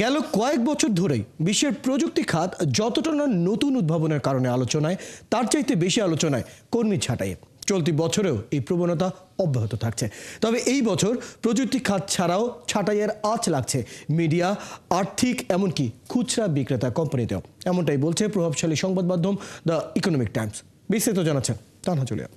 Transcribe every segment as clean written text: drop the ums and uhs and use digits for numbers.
গেল কয়েক বছর ধরেই বিশ্বের প্রযুক্তি খাত যতটা না নতুন উদ্ভাবনের কারণে আলোচনায়, তার চাইতে বেশি আলোচনায় কর্মী ছাঁটাইয়ে। চলতি বছরেও এই প্রবণতা অব্যাহত থাকছে। তবে এই বছর প্রযুক্তি খাত ছাড়াও ছাঁটাইয়ের আঁচ লাগছে মিডিয়া, আর্থিক, এমনকি খুচরা বিক্রেতা কোম্পানিতেও। এমনটাই বলছে প্রভাবশালী সংবাদ মাধ্যম দ্য ইকোনমিক টাইমস। বিস্তারিত জানাচ্ছেন তানহা জুলিয়া।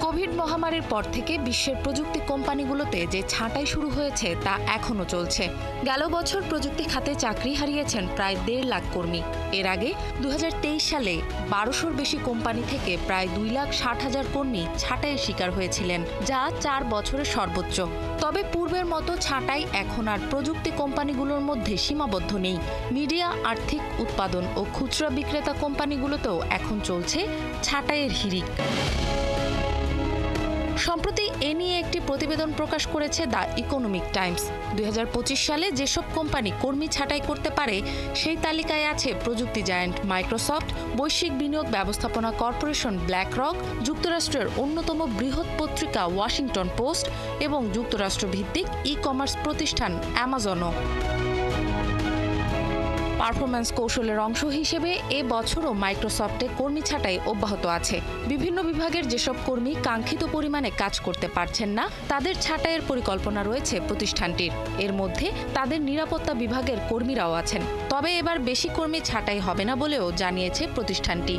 কোভিড মহামারীর পর থেকে বিশ্বের প্রযুক্তি কোম্পানিগুলোতে যে ছাঁটাই শুরু হয়েছে তা এখনো চলছে। গেল বছর প্রযুক্তি খাতে চাকরি হারিয়েছেন প্রায় 1.5 লাখ কর্মী। এর আগে 2023 সালে 1200-র বেশি কোম্পানি থেকে প্রায় 2,60,000 কর্মী ছাঁটাইয়ের শিকার হয়েছিলেন, যা 4 বছরের সর্বোচ্চ। তবে পূর্বের মতো ছাঁটাই এখন আর প্রযুক্তি কোম্পানিগুলোর মধ্যে সীমাবদ্ধ নেই। মিডিয়া, আর্থিক, উৎপাদন ও খুচরা বিক্রেতা কোম্পানিগুলোতেও এখন চলছে ছাঁটাইয়ের হিড়িক। সম্প্রতি এ নিয়ে একটি প্রতিবেদন প্রকাশ করেছে দ্য ইকোনমিক টাইমস। 2025 সালে যেসব কোম্পানি কর্মী ছাঁটাই করতে পারে সেই তালিকায় আছে প্রযুক্তি জায়ান্ট মাইক্রোসফট, বৈশ্বিক বিনিয়োগ ব্যবস্থাপনা কর্পোরেশন ব্ল্যাকরক, যুক্তরাষ্ট্রের অন্যতম বৃহৎ পত্রিকা ওয়াশিংটন পোস্ট এবং যুক্তরাষ্ট্রভিত্তিক ই-কমার্স প্রতিষ্ঠান অ্যামাজনও। পারফরম্যান্স কৌশলের অংশ হিসেবে এ বছরও মাইক্রোসফটে কর্মী ছাঁটাই অব্যাহত আছে। বিভিন্ন বিভাগের যেসব কর্মী কাঙ্ক্ষিত পরিমাণে কাজ করতে পারছেন না, তাদের ছাঁটাইয়ের পরিকল্পনা রয়েছে প্রতিষ্ঠানটির। এর মধ্যে তাদের নিরাপত্তা বিভাগের কর্মীরাও আছেন। তবে এবার বেশি কর্মী ছাঁটাই হবে না বলেও জানিয়েছে প্রতিষ্ঠানটি।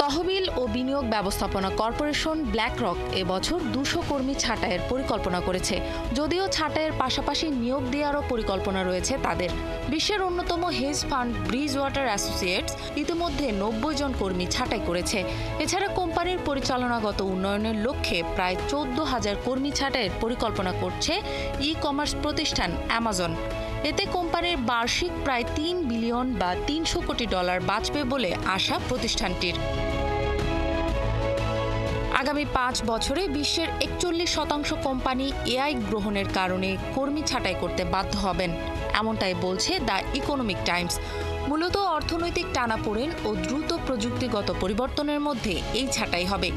তহবিল ও বিনিয়োগ ব্যবস্থাপনা কর্পোরেশন ব্ল্যাকরক এবছর 200 কর্মী ছাঁটাইয়ের পরিকল্পনা করেছে। যদিও ছাঁটাইয়ের পাশাপাশি নিয়োগ দেওয়ারও পরিকল্পনা রয়েছে তাদের। বিশ্বের অন্যতম hedge fund bridge water associates ইতিমধ্যে 90 জন কর্মী ছাঁটাই করেছে। এছাড়া কোম্পানির পরিচালনাগত উন্নয়নের লক্ষ্যে প্রায় 14,000 কর্মী ছাঁটাইয়ের পরিকল্পনা করছে ই-কমার্স প্রতিষ্ঠান অ্যামাজন। এতে কোম্পানির বার্ষিক প্রায় $3 বিলিয়ন বা $300 কোটি বাঁচবে বলে আশা প্রতিষ্ঠানটির। আগামী 5 বছরে বিশ্বের 41% কোম্পানি এআই গ্রহণের কারণে কর্মী ছাঁটাই করতে বাধ্য হবেন, এমনটাই বলছে দ্য ইকোনমিক টাইমস। মূলত অর্থনৈতিক টানাপোড়েন ও দ্রুত প্রযুক্তিগত পরিবর্তনের মধ্যে এই ছাঁটাই হবে।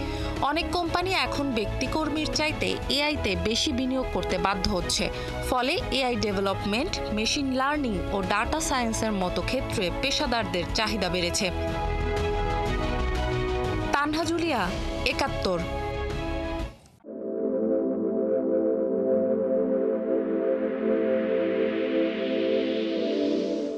অনেক কোম্পানি এখন ব্যক্তিকর্মীর চাইতে এআইতে বেশি বিনিয়োগ করতে বাধ্য হচ্ছে। ফলে এআই ডেভেলপমেন্ট, মেশিন লার্নিং ও ডাটা সায়েন্সের মতো ক্ষেত্রে পেশাদারদের চাহিদা বেড়েছে। তানহা জুলিয়া, 71।